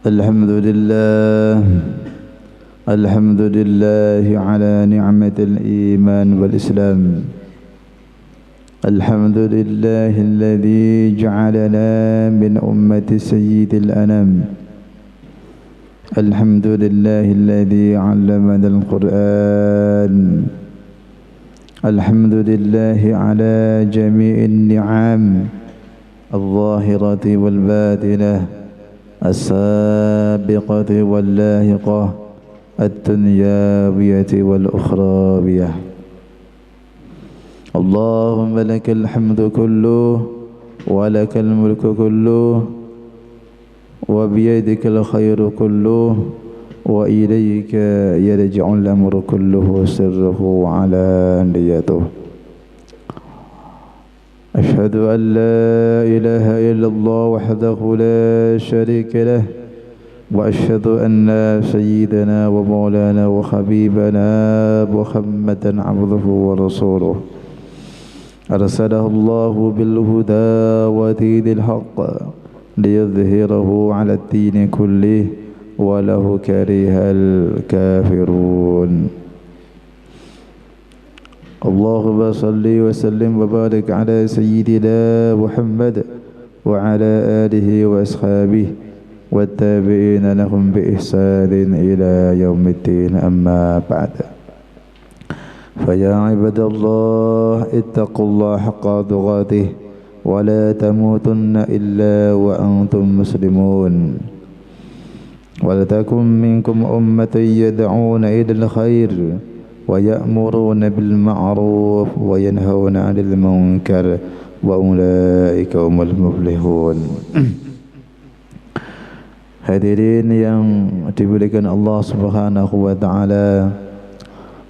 الحمد لله الحمد لله على نعمة الإيمان والإسلام. الحمد لله الذي جعلنا من أمة سيد الأنام. الحمد لله الذي علمنا القرآن. الحمد لله على جميع النعم الظاهرة والباطنة، السابقة واللاحقة، الدنيوية والأخروية. اللهم لك الحمد كله ولك الملك كله وبيدك الخير كله وإليك يرجع الأمر كله سره وعلانيته. أشهد أن لا إله إلا الله وحده لا شريك له، وأشهد أن سيدنا ومولانا وحبيبنا محمدا عبده ورسوله أرسله الله بالهدى ودين الحق ليظهره على الدين كله ولو كره الكافرون. اللهم صل وسلم وبارك على سيدنا محمد وعلى آله وأصحابه والتابعين لهم بإحسان إلى يوم الدين. أما بعد، فيا عباد الله اتقوا الله حق تقاته ولا تموتن إلا وأنتم مسلمون، ولتكن منكم أمة يدعون إلى الخير ويأمرون بالمعروف وينهون عن المنكر وأولئك هم المفلحون. Hadirin yang dimuliakan Allah Subhanahu wa taala,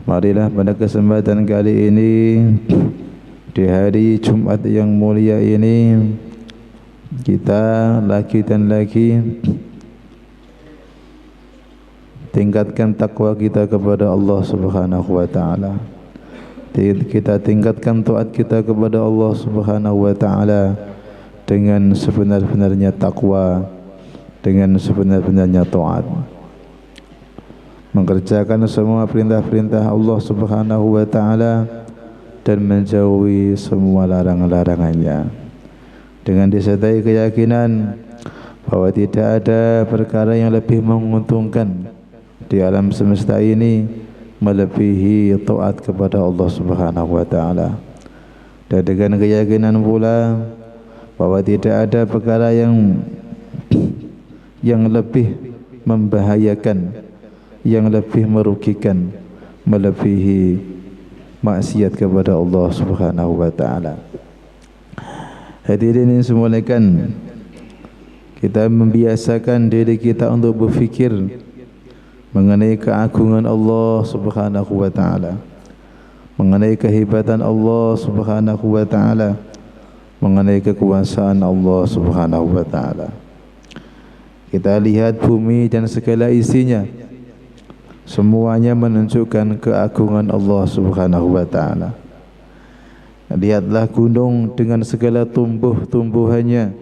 marilah pada kesempatan kali ini di hari Jumat yang mulia ini kita lagi dan lagi tingkatkan takwa kita kepada Allah Subhanahu wa taala. Kita tingkatkan taat kita kepada Allah Subhanahu wa taala dengan sebenar-benarnya takwa, dengan sebenar-benarnya taat. Mengerjakan semua perintah-perintah Allah Subhanahu wa taala dan menjauhi semua larangan-larangannya, dengan disertai keyakinan bahwa tidak ada perkara yang lebih menguntungkan di alam semesta ini melebihi taat kepada Allah Subhanahu wa taala, dan dengan keyakinan pula bahwa tidak ada perkara yang lebih membahayakan, yang lebih merugikan melebihi maksiat kepada Allah Subhanahu wa taala. Hadirin yang semuliakan, kita membiasakan diri kita untuk berfikir mengenai keagungan Allah Subhanahu wa taala, mengenai kehebatan Allah Subhanahu wa taala, mengenai kekuasaan Allah Subhanahu wa taala. Kita lihat bumi dan segala isinya, semuanya menunjukkan keagungan Allah Subhanahu wa taala. Lihatlah gunung dengan segala tumbuh-tumbuhannya,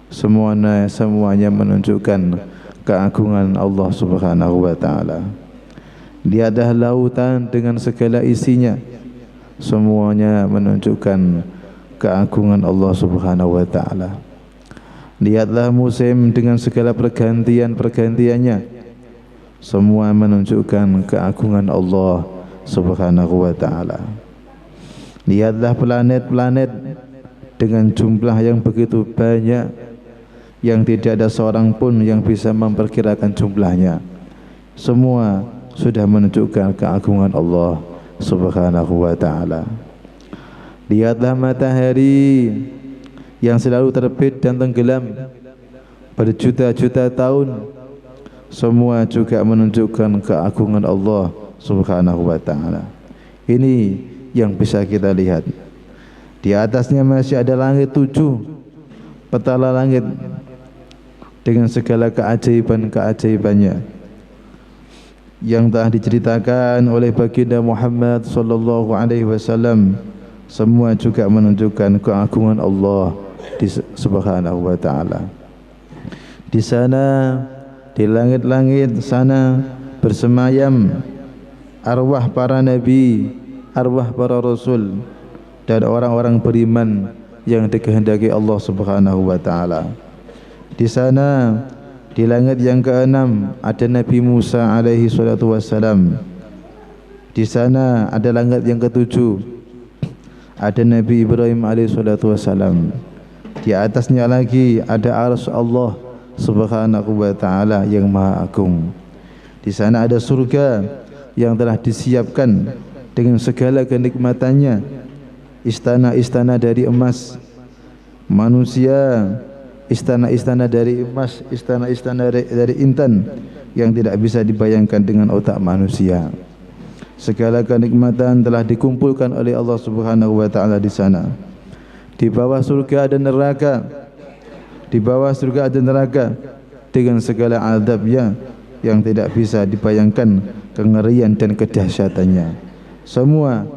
semuanya menunjukkan keagungan Allah Subhanahu wa taala. Lihatlah lautan dengan segala isinya, semuanya menunjukkan keagungan Allah Subhanahu wa taala. Lihatlah musim dengan segala pergantiannya, semua menunjukkan keagungan Allah Subhanahu wa taala. Lihatlah planet-planet dengan jumlah yang begitu banyak yang tidak ada seorang pun yang bisa memperkirakan jumlahnya. Semua sudah menunjukkan keagungan Allah Subhanahu wa taala. Lihatlah matahari yang selalu terbit dan tenggelam berjuta-juta tahun, semua juga menunjukkan keagungan Allah Subhanahu wa taala. Ini yang bisa kita lihat. Di atasnya masih ada langit 7, petala langit dengan segala keajaiban-keajaibannya yang telah diceritakan oleh baginda Muhammad sallallahu alaihi wasallam. Semua juga menunjukkan keagungan Allah Subhanahu wa taala. Di sana, di langit-langit sana bersemayam arwah para nabi, arwah para rasul dan orang-orang beriman yang dikehendaki Allah Subhanahu wa taala. Di sana, di langit yang keenam ada Nabi Musa alaihi salatu wassalam. Di sana ada langit yang ketujuh ada Nabi Ibrahim alaihi salatu wassalam. Di atasnya lagi ada arsy Allah Subhanahu wa taala yang maha agung. Di sana ada surga yang telah disiapkan dengan segala kenikmatannya, istana-istana dari emas. Manusia istana-istana dari emas, istana-istana dari intan yang tidak bisa dibayangkan dengan otak manusia. Segala kenikmatan telah dikumpulkan oleh Allah Subhanahu wa taala di sana. Di bawah surga ada neraka. Di bawah surga ada neraka dengan segala azabnya yang tidak bisa dibayangkan kengerian dan kedahsyatannya. Semua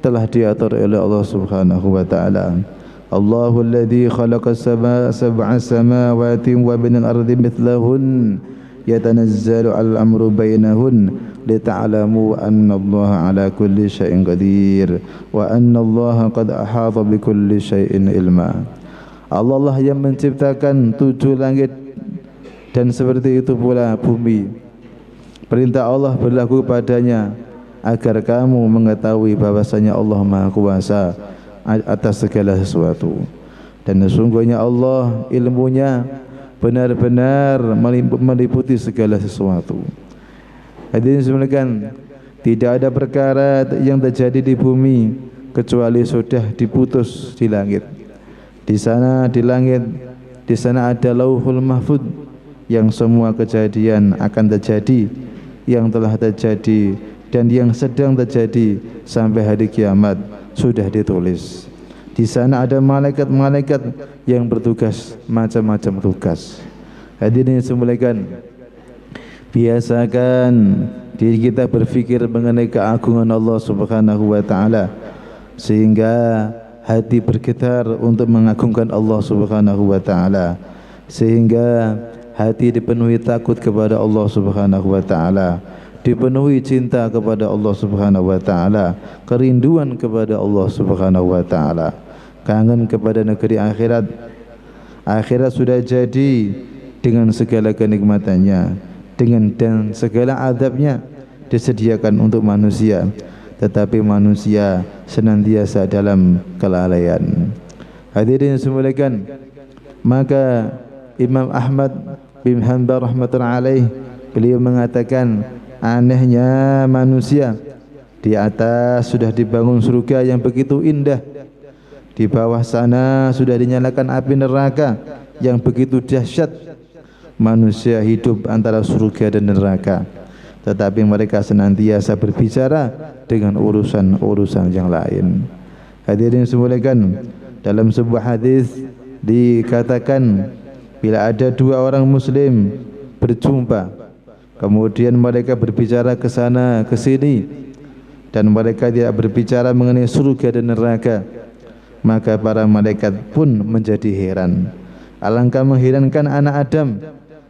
telah diatur oleh Allah Subhanahu wa taala. Allahul ladzi khalaqa sab'a samawati wa minal ardi mithlahun yatanazzalu al-amru bainahun lita'lamu anna Allah ala kulli syai'in qadir wa anna Allah qad ahata bi kulli syai'in ilma. Allah lah yang menciptakan 7 langit dan seperti itu pula bumi. Perintah Allah berlaku padanya agar kamu mengetahui bahwasanya Allah Maha Kuasa atas segala sesuatu. Dan sesungguhnya Allah ilmunya benar-benar meliputi segala sesuatu. Hadirin sekalian, tidak ada perkara yang terjadi di bumi kecuali sudah diputus di langit. Di sana di langit, di sana ada Lauhul Mahfuz yang semua kejadian akan terjadi, yang telah terjadi dan yang sedang terjadi sampai hari kiamat sudah ditulis. Di sana ada malaikat-malaikat yang bertugas macam-macam tugas. Hadirin sekalian, biasakan diri kita berfikir mengenai keagungan Allah Subhanahu wa taala sehingga hati bergetar untuk mengagungkan Allah Subhanahu wa taala, sehingga hati dipenuhi takut kepada Allah Subhanahu wa taala, dipenuhi cinta kepada Allah Subhanahu wa taala, kerinduan kepada Allah Subhanahu wa taala, kangen kepada negeri akhirat. Akhirat sudah jadi dengan segala kenikmatannya, dan segala adabnya disediakan untuk manusia. Tetapi manusia senantiasa dalam kelalaian. Hadirin sekalian, maka Imam Ahmad bin Hanbal rahmatullahi alaih, beliau mengatakan, anehnya manusia, di atas sudah dibangun surga yang begitu indah, di bawah sana sudah dinyalakan api neraka yang begitu dahsyat. Manusia hidup antara surga dan neraka, tetapi mereka senantiasa berbicara dengan urusan-urusan yang lain. Hadirin sekalian, dalam sebuah hadis dikatakan, bila ada 2 orang muslim berjumpa, kemudian mereka berbicara ke sana ke sini, dan mereka tidak berbicara mengenai surga dan neraka, maka para malaikat pun menjadi heran. Alangkah mengherankan anak Adam,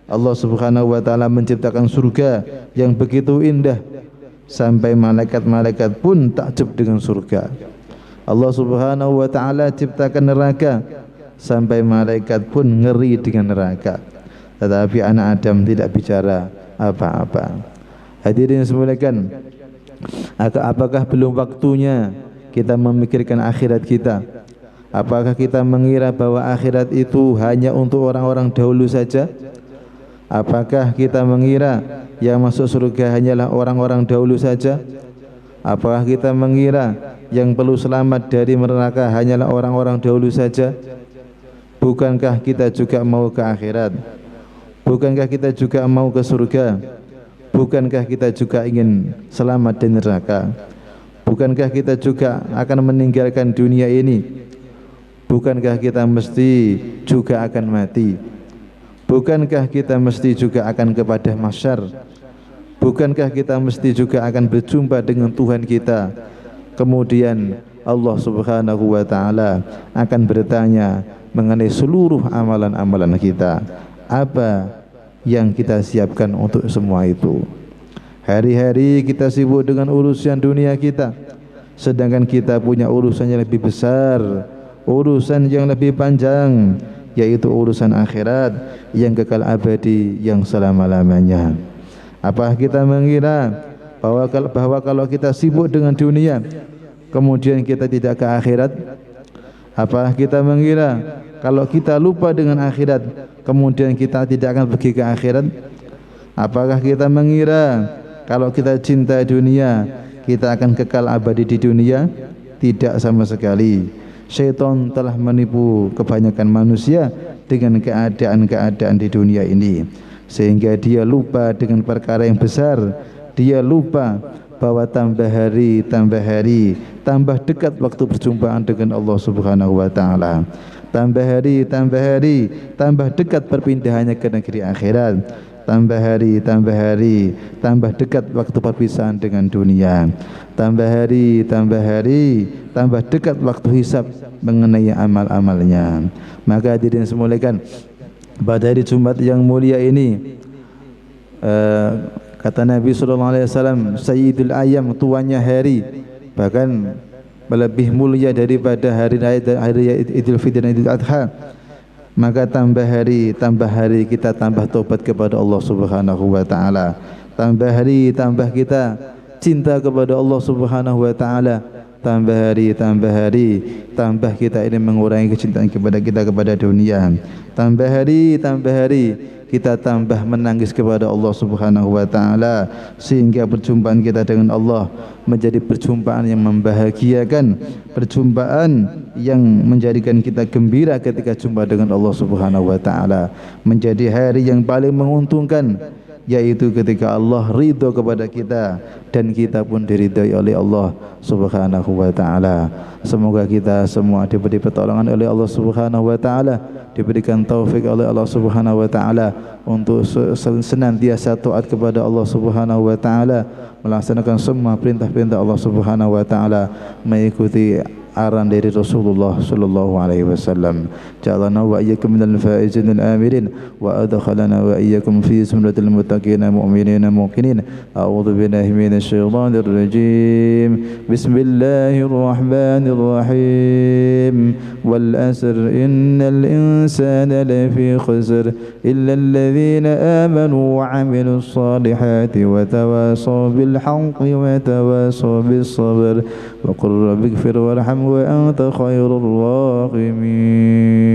Allah Subhanahu wa taala menciptakan surga yang begitu indah sampai malaikat-malaikat pun takjub dengan surga. Allah Subhanahu wa taala ciptakan neraka sampai malaikat pun ngeri dengan neraka. Tetapi anak Adam tidak bicara apa-apa. Hadirin sekalian, apakah belum waktunya kita memikirkan akhirat kita? Apakah kita mengira bahwa akhirat itu hanya untuk orang-orang dahulu saja? Apakah kita mengira yang masuk surga hanyalah orang-orang dahulu saja? Apakah kita mengira yang perlu selamat dari neraka hanyalah orang-orang dahulu saja? Bukankah kita juga mau ke akhirat? Bukankah kita juga mau ke surga? Bukankah kita juga ingin selamat dari neraka? Bukankah kita juga akan meninggalkan dunia ini? Bukankah kita mesti juga akan mati? Bukankah kita mesti juga akan kepada mahsyar? Bukankah kita mesti juga akan berjumpa dengan Tuhan kita? Kemudian Allah Subhanahu wa taala akan bertanya mengenai seluruh amalan-amalan kita. apa yang kita siapkan untuk semua itu. Hari-hari kita sibuk dengan urusan dunia kita, sedangkan kita punya urusan yang lebih besar, urusan yang lebih panjang, yaitu urusan akhirat yang kekal abadi, yang selama-lamanya. Apa kita mengira bahwa kalau kita sibuk dengan dunia kemudian kita tidak ke akhirat? Apa kita mengira kalau kita lupa dengan akhirat kemudian kita tidak akan pergi ke akhirat? Apakah kita mengira kalau kita cinta dunia kita akan kekal abadi di dunia? Tidak sama sekali. Syaitan telah menipu kebanyakan manusia dengan keadaan-keadaan di dunia ini, sehingga dia lupa dengan perkara yang besar. Dia lupa bahwa tambah hari, tambah dekat waktu perjumpaan dengan Allah Subhanahu wa taala. Tambah hari, tambah dekat perpindahannya ke negeri akhirat. Tambah hari, tambah dekat waktu perpisahan dengan dunia. Tambah hari, tambah dekat waktu hisab mengenai amal-amalnya. Maka hadirin sekalian, pada hari Jumat yang mulia ini, kata Nabi SAW, Sayyidul Ayyam, tuannya hari, bahkan lebih mulia daripada hari Idul Fitri dan Idul Adha. Maka tambah hari kita tambah taubat kepada Allah Subhanahu wa taala. Tambah hari, tambah kita cinta kepada Allah Subhanahu wa taala. Tambah hari, tambah kita ini mengurangi kecintaan kepada dunia. Tambah hari, kita tambah menangis kepada Allah Subhanahu wa taala, sehingga perjumpaan kita dengan Allah menjadi perjumpaan yang membahagiakan, perjumpaan yang menjadikan kita gembira ketika jumpa dengan Allah Subhanahu wa taala, menjadi hari yang paling menguntungkan, yaitu ketika Allah ridho kepada kita dan kita pun diridhai oleh Allah Subhanahu wa taala. Semoga kita semua diberi pertolongan oleh Allah Subhanahu wa taala, diberikan taufik oleh Allah Subhanahu wa taala untuk senantiasa taat kepada Allah Subhanahu wa taala, melaksanakan semua perintah-perintah Allah Subhanahu wa taala, mengikuti arahan dari Rasulullah sallallahu alaihi wasallam. Ja'alana wa iyyakum minal faizin al-aminin wa adkhalana wa iyyakum fi zumratil muttaqin mu'minin muqinin. A'udzu billahi minasy syaithanir rajim. Bismillahirrahmanirrahim. Wal asr innal insana lafi khusr illa alladhina amanu wa 'amilus salihati wa tawasaw bil haqqi wa tawasaw bis sabr wa qur rabbighfir warham wa anta khairur rahimin.